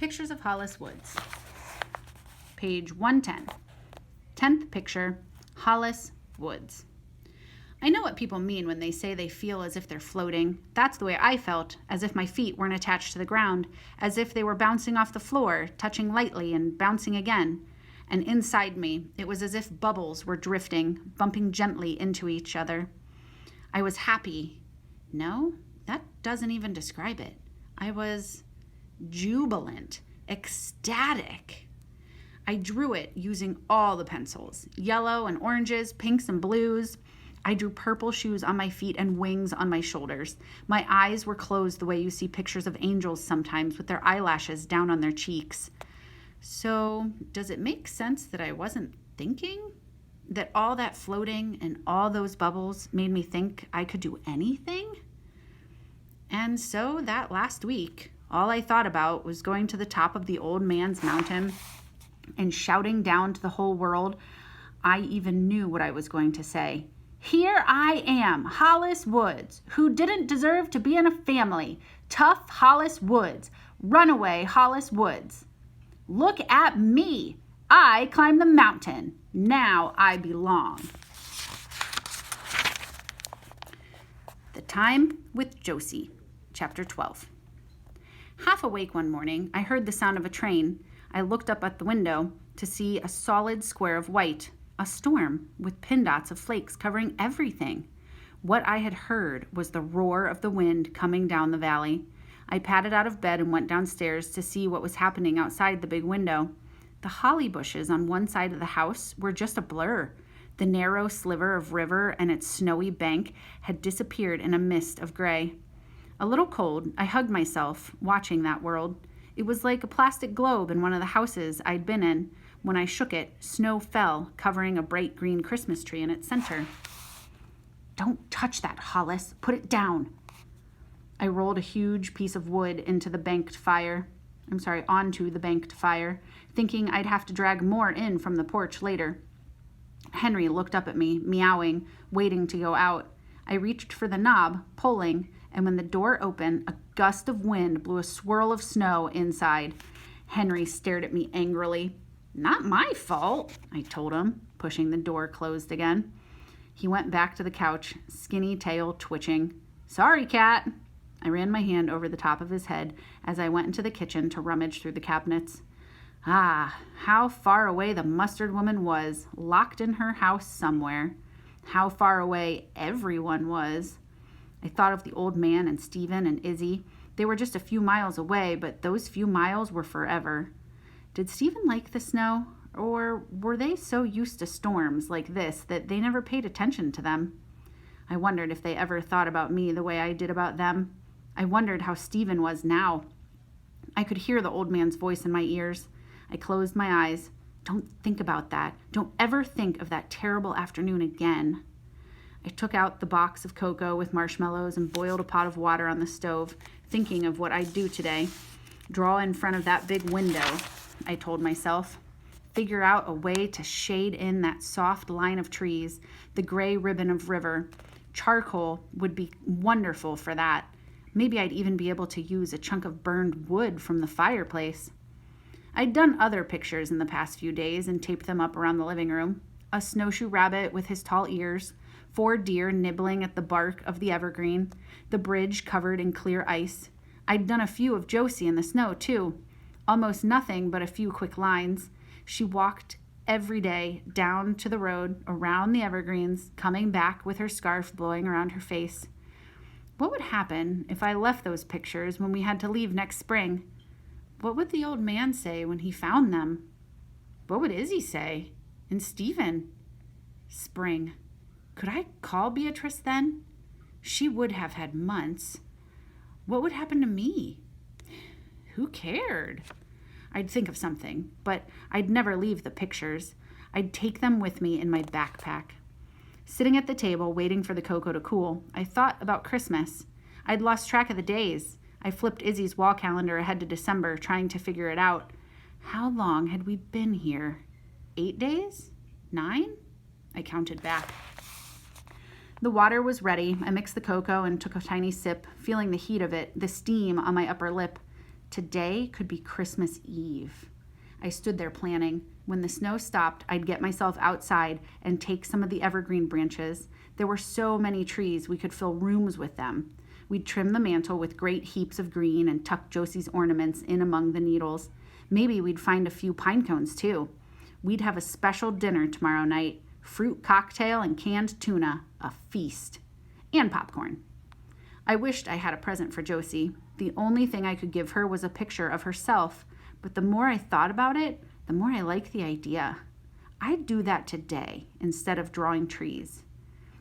Pictures of Hollis Woods. Page 110. 10th picture, Hollis Woods. I know what people mean when they say they feel as if they're floating. That's the way I felt, as if my feet weren't attached to the ground, as if they were bouncing off the floor, touching lightly and bouncing again. And inside me, it was as if bubbles were drifting, bumping gently into each other. I was happy. No, that doesn't even describe it. I was jubilant, ecstatic. I drew it using all the pencils, yellow and oranges, pinks and blues. I drew purple shoes on my feet and wings on my shoulders. My eyes were closed the way you see pictures of angels sometimes with their eyelashes down on their cheeks. So, does it make sense that I wasn't thinking? That all that floating and all those bubbles made me think I could do anything? And so that last week, all I thought about was going to the top of the old man's mountain and shouting down to the whole world. I even knew what I was going to say. Here I am, Hollis Woods, who didn't deserve to be in a family. Tough Hollis Woods. Runaway Hollis Woods. Look at me. I climbed the mountain. Now I belong. The Time with Josie, Chapter 12. Half awake one morning, I heard the sound of a train. I looked up at the window to see a solid square of white, a storm with pin dots of flakes covering everything. What I had heard was the roar of the wind coming down the valley. I padded out of bed and went downstairs to see what was happening outside the big window. The holly bushes on one side of the house were just a blur. The narrow sliver of river and its snowy bank had disappeared in a mist of gray. A little cold, I hugged myself, watching that world. It was like a plastic globe in one of the houses I'd been in. When I shook it, snow fell, covering a bright green Christmas tree in its center. Don't touch that, Hollis. Put it down. I rolled a huge piece of wood onto the banked fire, thinking I'd have to drag more in from the porch later. Henry looked up at me, meowing, waiting to go out. I reached for the knob, pulling, and when the door opened, a gust of wind blew a swirl of snow inside. Henry stared at me angrily. Not my fault, I told him, pushing the door closed again. He went back to the couch, skinny tail twitching. Sorry, cat. I ran my hand over the top of his head as I went into the kitchen to rummage through the cabinets. Ah, how far away the mustard woman was, locked in her house somewhere. How far away everyone was. I thought of the old man and Stephen and Izzy. They were just a few miles away, but those few miles were forever. Did Stephen like the snow, or were they so used to storms like this that they never paid attention to them? I wondered if they ever thought about me the way I did about them. I wondered how Stephen was now. I could hear the old man's voice in my ears. I closed my eyes. Don't think about that. Don't ever think of that terrible afternoon again. I took out the box of cocoa with marshmallows and boiled a pot of water on the stove, thinking of what I'd do today. Draw in front of that big window, I told myself. Figure out a way to shade in that soft line of trees, the gray ribbon of river. Charcoal would be wonderful for that. Maybe I'd even be able to use a chunk of burned wood from the fireplace. I'd done other pictures in the past few days and taped them up around the living room. A snowshoe rabbit with his tall ears, 4 deer nibbling at the bark of the evergreen, the bridge covered in clear ice. I'd done a few of Josie in the snow, too. Almost nothing but a few quick lines. She walked every day down to the road, around the evergreens, coming back with her scarf blowing around her face. What would happen if I left those pictures when we had to leave next spring? What would the old man say when he found them? What would Izzy say? And Stephen? Spring. Could I call Beatrice then? She would have had months. What would happen to me? Who cared? I'd think of something, but I'd never leave the pictures. I'd take them with me in my backpack. Sitting at the table, waiting for the cocoa to cool, I thought about Christmas. I'd lost track of the days. I flipped Izzy's wall calendar ahead to December, trying to figure it out. How long had we been here? 8 days? 9? I counted back. The water was ready. I mixed the cocoa and took a tiny sip, feeling the heat of it, the steam on my upper lip. Today could be Christmas Eve. I stood there planning. When the snow stopped, I'd get myself outside and take some of the evergreen branches. There were so many trees, we could fill rooms with them. We'd trim the mantle with great heaps of green and tuck Josie's ornaments in among the needles. Maybe we'd find a few pine cones, too. We'd have a special dinner tomorrow night. Fruit cocktail and canned tuna. A feast. And popcorn. I wished I had a present for Josie. The only thing I could give her was a picture of herself. But the more I thought about it, the more I liked the idea. I'd do that today instead of drawing trees.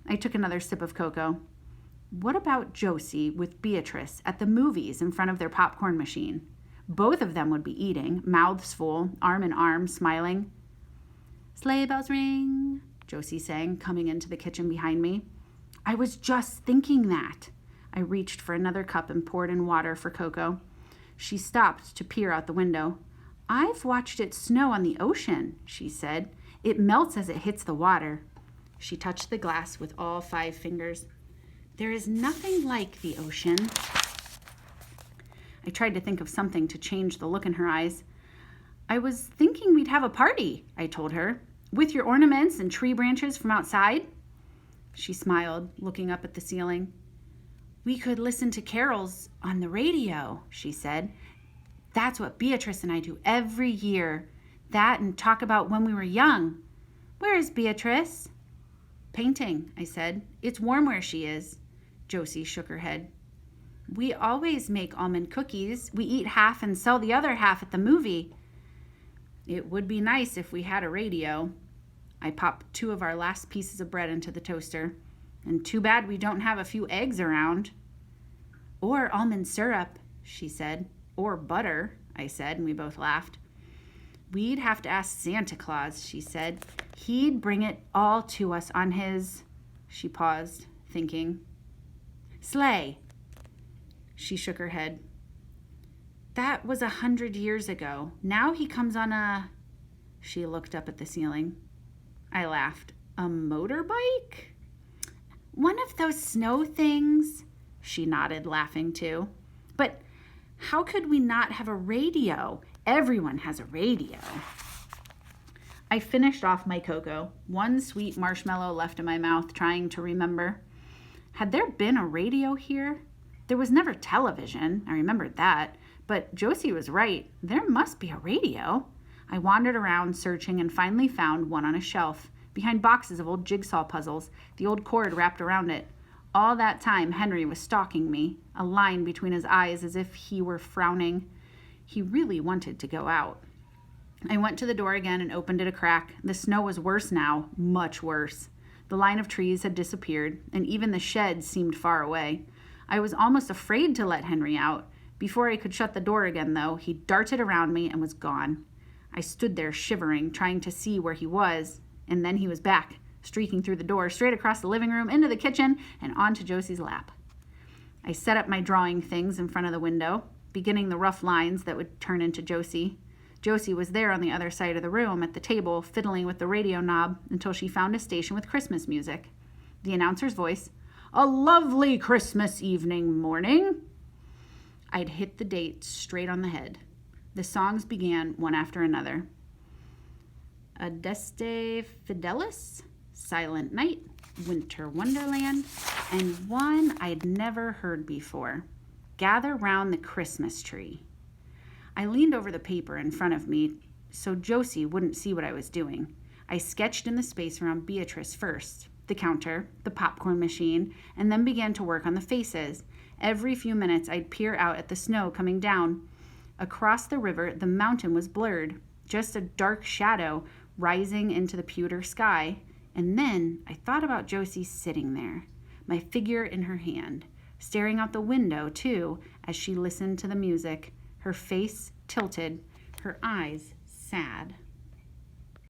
I took another sip of cocoa. What about Josie with Beatrice at the movies in front of their popcorn machine? Both of them would be eating, mouths full, arm in arm, smiling. Sleigh bells ring, Josie sang, coming into the kitchen behind me. I was just thinking that. I reached for another cup and poured in water for Coco. She stopped to peer out the window. I've watched it snow on the ocean, she said. It melts as it hits the water. She touched the glass with all 5 fingers. There is nothing like the ocean. I tried to think of something to change the look in her eyes. I was thinking we'd have a party, I told her, with your ornaments and tree branches from outside. She smiled, looking up at the ceiling. We could listen to carols on the radio, she said. That's what Beatrice and I do every year. That and talk about when we were young. Where is Beatrice? Painting, I said. It's warm where she is. Josie shook her head. We always make almond cookies. We eat half and sell the other half at the movie. It would be nice if we had a radio. I popped 2 of our last pieces of bread into the toaster. And too bad we don't have a few eggs around. Or almond syrup, she said. Or butter, I said, and we both laughed. We'd have to ask Santa Claus, she said. He'd bring it all to us on his... She paused, thinking. Sleigh. She shook her head. That was 100 years ago. Now he comes on a... She looked up at the ceiling. I laughed. A motorbike? One of those snow things? She nodded, laughing too. But how could we not have a radio? Everyone has a radio. I finished off my cocoa, 1 sweet marshmallow left in my mouth, trying to remember. Had there been a radio here? There was never television, I remembered that. But Josie was right. There must be a radio. I wandered around searching and finally found one on a shelf, behind boxes of old jigsaw puzzles, the old cord wrapped around it. All that time, Henry was stalking me, a line between his eyes as if he were frowning. He really wanted to go out. I went to the door again and opened it a crack. The snow was worse now, much worse. The line of trees had disappeared, and even the shed seemed far away. I was almost afraid to let Henry out. Before I could shut the door again, though, he darted around me and was gone. I stood there shivering, trying to see where he was, and then he was back, streaking through the door, straight across the living room, into the kitchen, and onto Josie's lap. I set up my drawing things in front of the window, beginning the rough lines that would turn into Josie. Josie was there on the other side of the room at the table, fiddling with the radio knob until she found a station with Christmas music. The announcer's voice, "A lovely Christmas evening morning." I'd hit the date straight on the head. The songs began one after another. Adeste Fidelis, Silent Night, Winter Wonderland, and one I'd never heard before, Gather Round the Christmas Tree. I leaned over the paper in front of me so Josie wouldn't see what I was doing. I sketched in the space around Beatrice first, the counter, the popcorn machine, and then began to work on the faces. Every few minutes I'd peer out at the snow coming down. Across the river, the mountain was blurred, just a dark shadow rising into the pewter sky. And then I thought about Josie sitting there, my figure in her hand, staring out the window, too, as she listened to the music, her face tilted, her eyes sad.